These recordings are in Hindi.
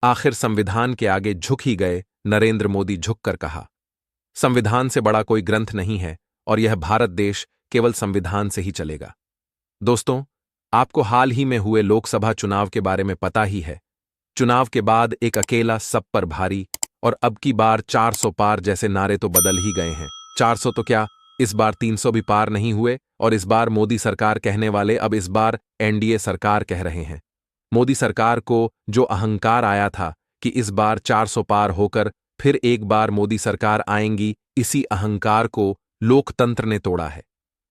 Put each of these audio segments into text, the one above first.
आखिर संविधान के आगे झुक ही गए नरेंद्र मोदी झुककर कहा, संविधान से बड़ा कोई ग्रंथ नहीं है और यह भारत देश केवल संविधान से ही चलेगा। दोस्तों, आपको हाल ही में हुए लोकसभा चुनाव के बारे में पता ही है। चुनाव के बाद एक अकेला सब पर भारी और अब की बार 400 पार जैसे नारे तो बदल ही गए हैं। 400 तो क्या, इस बार 300 भी पार नहीं हुए और इस बार मोदी सरकार कहने वाले अब इस बार एनडीए सरकार कह रहे हैं। मोदी सरकार को जो अहंकार आया था कि इस बार 400 पार होकर फिर एक बार मोदी सरकार आएंगी, इसी अहंकार को लोकतंत्र ने तोड़ा है।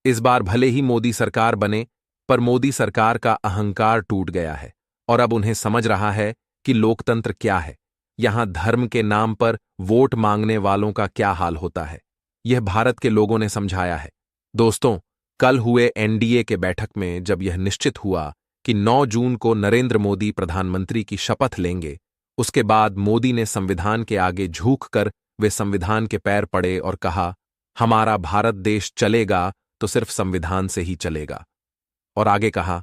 इस बार भले ही मोदी सरकार बने, पर मोदी सरकार का अहंकार टूट गया है और अब उन्हें समझ रहा है कि लोकतंत्र क्या है, यहां धर्म के नाम पर वोट मांगने वालों का क्या हाल होता है, यह भारत के लोगों ने समझाया है। दोस्तों, कल हुए एनडीए के बैठक में जब यह निश्चित हुआ कि 9 जून को नरेंद्र मोदी प्रधानमंत्री की शपथ लेंगे, उसके बाद मोदी ने संविधान के आगे झुककर वे संविधान के पैर पड़े और कहा, हमारा भारत देश चलेगा तो सिर्फ संविधान से ही चलेगा। और आगे कहा,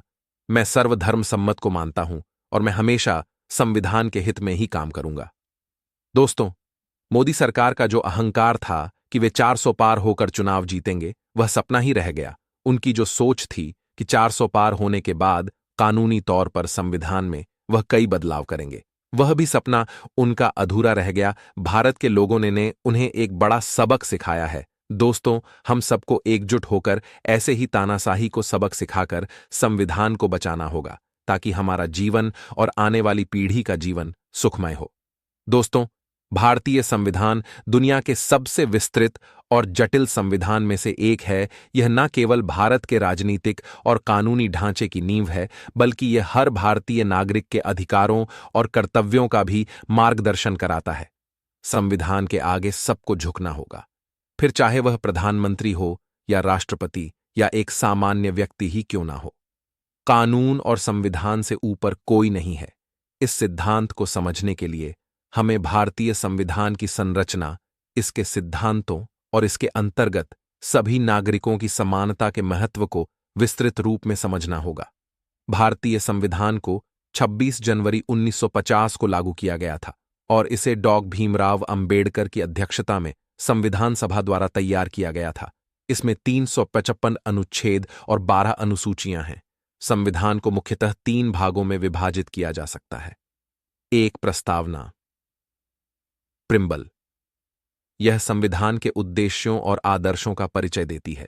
मैं सर्वधर्म सम्मत को मानता हूं और मैं हमेशा संविधान के हित में ही काम करूंगा। दोस्तों, मोदी सरकार का जो अहंकार था कि वे 400 पार होकर चुनाव जीतेंगे, वह सपना ही रह गया। उनकी जो सोच थी कि 400 पार होने के बाद कानूनी तौर पर संविधान में वह कई बदलाव करेंगे, वह भी सपना उनका अधूरा रह गया। भारत के लोगों ने उन्हें एक बड़ा सबक सिखाया है। दोस्तों, हम सबको एकजुट होकर ऐसे ही तानाशाही को सबक सिखाकर संविधान को बचाना होगा, ताकि हमारा जीवन और आने वाली पीढ़ी का जीवन सुखमय हो। दोस्तों, भारतीय संविधान दुनिया के सबसे विस्तृत और जटिल संविधान में से एक है। यह न केवल भारत के राजनीतिक और कानूनी ढांचे की नींव है, बल्कि यह हर भारतीय नागरिक के अधिकारों और कर्तव्यों का भी मार्गदर्शन कराता है। संविधान के आगे सबको झुकना होगा, फिर चाहे वह प्रधानमंत्री हो या राष्ट्रपति या एक सामान्य व्यक्ति ही क्यों ना हो। कानून और संविधान से ऊपर कोई नहीं है। इस सिद्धांत को समझने के लिए हमें भारतीय संविधान की संरचना, इसके सिद्धांतों और इसके अंतर्गत सभी नागरिकों की समानता के महत्व को विस्तृत रूप में समझना होगा। भारतीय संविधान को 26 जनवरी 1950 को लागू किया गया था और इसे डॉ. भीमराव अंबेडकर की अध्यक्षता में संविधान सभा द्वारा तैयार किया गया था। इसमें 355 अनुच्छेद और 12 अनुसूचियां हैं। संविधान को मुख्यतः 3 भागों में विभाजित किया जा सकता है। एक, प्रस्तावना, प्रिम्बल। यह संविधान के उद्देश्यों और आदर्शों का परिचय देती है।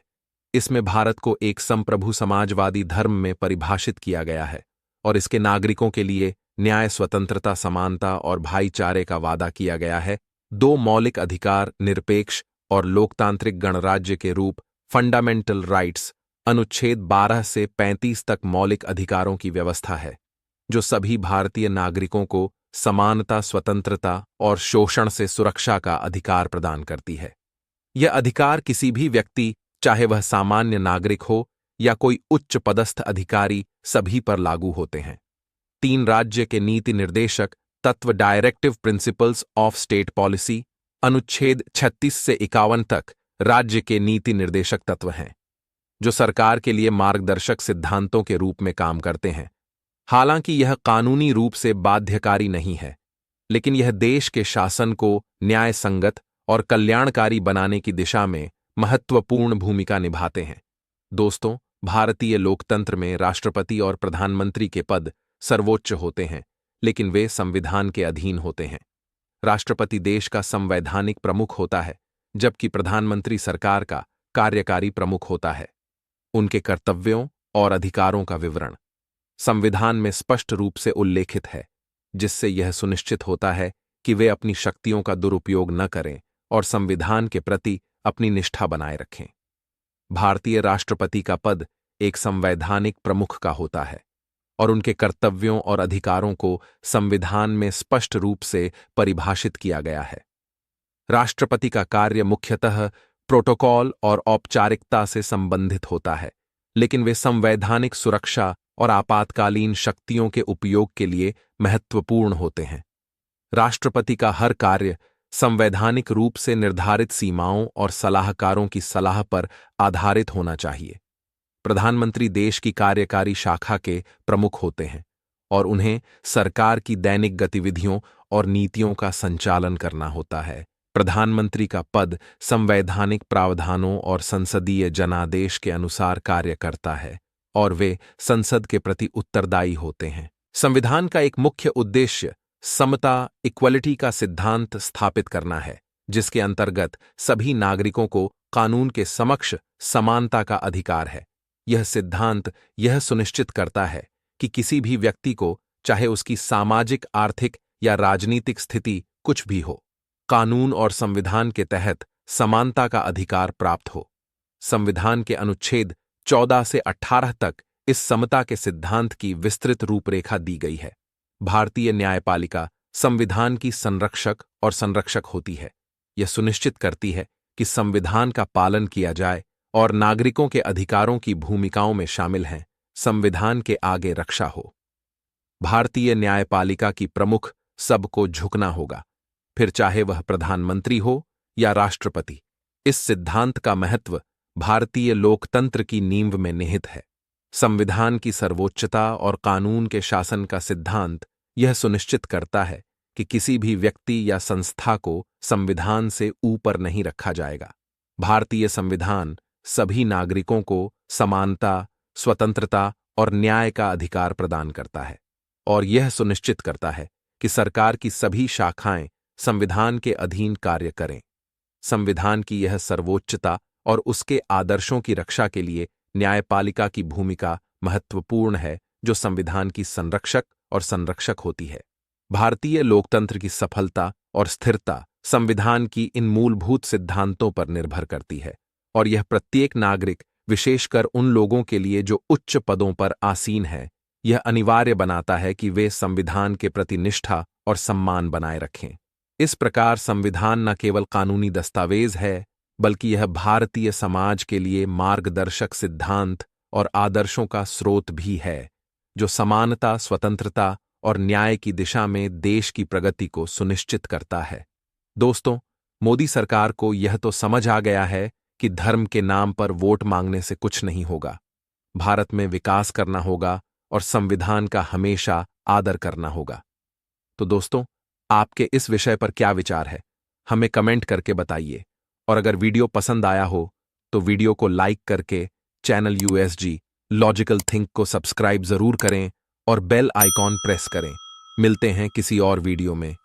इसमें भारत को एक संप्रभु समाजवादी धर्म में परिभाषित किया गया है और इसके नागरिकों के लिए न्याय, स्वतंत्रता, समानता और भाईचारे का वादा किया गया है। 2 मौलिक अधिकार, निरपेक्ष और लोकतांत्रिक गणराज्य के रूप फंडामेंटल राइट्स, अनुच्छेद 12 से 35 तक मौलिक अधिकारों की व्यवस्था है, जो सभी भारतीय नागरिकों को समानता, स्वतंत्रता और शोषण से सुरक्षा का अधिकार प्रदान करती है। यह अधिकार किसी भी व्यक्ति, चाहे वह सामान्य नागरिक हो या कोई उच्च पदस्थ अधिकारी, सभी पर लागू होते हैं। 3 राज्य के नीति निर्देशक तत्व, directive principles of state policy, अनुच्छेद 36 से 51 तक राज्य के नीति निर्देशक तत्व हैं, जो सरकार के लिए मार्गदर्शक सिद्धांतों के रूप में काम करते हैं। हालांकि यह कानूनी रूप से बाध्यकारी नहीं है, लेकिन यह देश के शासन को न्याय संगत और कल्याणकारी बनाने की दिशा में महत्वपूर्ण भूमिका निभाते हैं। दोस्तों, भारतीय लोकतंत्र में राष्ट्रपति और प्रधानमंत्री के पद सर्वोच्च होते हैं, लेकिन वे संविधान के अधीन होते हैं। राष्ट्रपति देश का संवैधानिक प्रमुख होता है, जबकि प्रधानमंत्री सरकार का कार्यकारी प्रमुख होता है। उनके कर्तव्यों और अधिकारों का विवरण संविधान में स्पष्ट रूप से उल्लेखित है, जिससे यह सुनिश्चित होता है कि वे अपनी शक्तियों का दुरुपयोग न करें और संविधान के प्रति अपनी निष्ठा बनाए रखें। भारतीय राष्ट्रपति का पद एक संवैधानिक प्रमुख का होता है और उनके कर्तव्यों और अधिकारों को संविधान में स्पष्ट रूप से परिभाषित किया गया है। राष्ट्रपति का कार्य मुख्यतः प्रोटोकॉल और औपचारिकता से संबंधित होता है, लेकिन वे संवैधानिक सुरक्षा और आपातकालीन शक्तियों के उपयोग के लिए महत्वपूर्ण होते हैं। राष्ट्रपति का हर कार्य संवैधानिक रूप से निर्धारित सीमाओं और सलाहकारों की सलाह पर आधारित होना चाहिए। प्रधानमंत्री देश की कार्यकारी शाखा के प्रमुख होते हैं और उन्हें सरकार की दैनिक गतिविधियों और नीतियों का संचालन करना होता है। प्रधानमंत्री का पद संवैधानिक प्रावधानों और संसदीय जनादेश के अनुसार कार्य करता है और वे संसद के प्रति उत्तरदायी होते हैं। संविधान का एक मुख्य उद्देश्य समता, इक्वलिटी का सिद्धांत स्थापित करना है, जिसके अंतर्गत सभी नागरिकों को कानून के समक्ष समानता का अधिकार है। यह सिद्धांत यह सुनिश्चित करता है कि किसी भी व्यक्ति को, चाहे उसकी सामाजिक, आर्थिक या राजनीतिक स्थिति कुछ भी हो, कानून और संविधान के तहत समानता का अधिकार प्राप्त हो। संविधान के अनुच्छेद 14 से 18 तक इस समता के सिद्धांत की विस्तृत रूपरेखा दी गई है। भारतीय न्यायपालिका संविधान की संरक्षक और संरक्षक होती है। यह सुनिश्चित करती है कि संविधान का पालन किया जाए और नागरिकों के अधिकारों की भूमिकाओं में शामिल हैं, संविधान के आगे रक्षा हो। भारतीय न्यायपालिका की प्रमुख सबको झुकना होगा, फिर चाहे वह प्रधानमंत्री हो या राष्ट्रपति। इस सिद्धांत का महत्व भारतीय लोकतंत्र की नींव में निहित है। संविधान की सर्वोच्चता और कानून के शासन का सिद्धांत यह सुनिश्चित करता है कि किसी भी व्यक्ति या संस्था को संविधान से ऊपर नहीं रखा जाएगा। भारतीय संविधान सभी नागरिकों को समानता, स्वतंत्रता और न्याय का अधिकार प्रदान करता है और यह सुनिश्चित करता है कि सरकार की सभी शाखाएं संविधान के अधीन कार्य करें। संविधान की यह सर्वोच्चता और उसके आदर्शों की रक्षा के लिए न्यायपालिका की भूमिका महत्वपूर्ण है, जो संविधान की संरक्षक और संरक्षक होती है। भारतीय लोकतंत्र की सफलता और स्थिरता संविधान की इन मूलभूत सिद्धांतों पर निर्भर करती है और यह प्रत्येक नागरिक, विशेषकर उन लोगों के लिए जो उच्च पदों पर आसीन हैं, यह अनिवार्य बनाता है कि वे संविधान के प्रति निष्ठा और सम्मान बनाए रखें। इस प्रकार संविधान न केवल कानूनी दस्तावेज है, बल्कि यह भारतीय समाज के लिए मार्गदर्शक सिद्धांत और आदर्शों का स्रोत भी है, जो समानता, स्वतंत्रता और न्याय की दिशा में देश की प्रगति को सुनिश्चित करता है। दोस्तों, मोदी सरकार को यह तो समझ आ गया है कि धर्म के नाम पर वोट मांगने से कुछ नहीं होगा। भारत में विकास करना होगा और संविधान का हमेशा आदर करना होगा। तो दोस्तों, आपके इस विषय पर क्या विचार है, हमें कमेंट करके बताइए। और अगर वीडियो पसंद आया हो तो वीडियो को लाइक करके चैनल यूएसजी लॉजिकल थिंक को सब्सक्राइब जरूर करें और बेल आइकॉन प्रेस करें। मिलते हैं किसी और वीडियो में।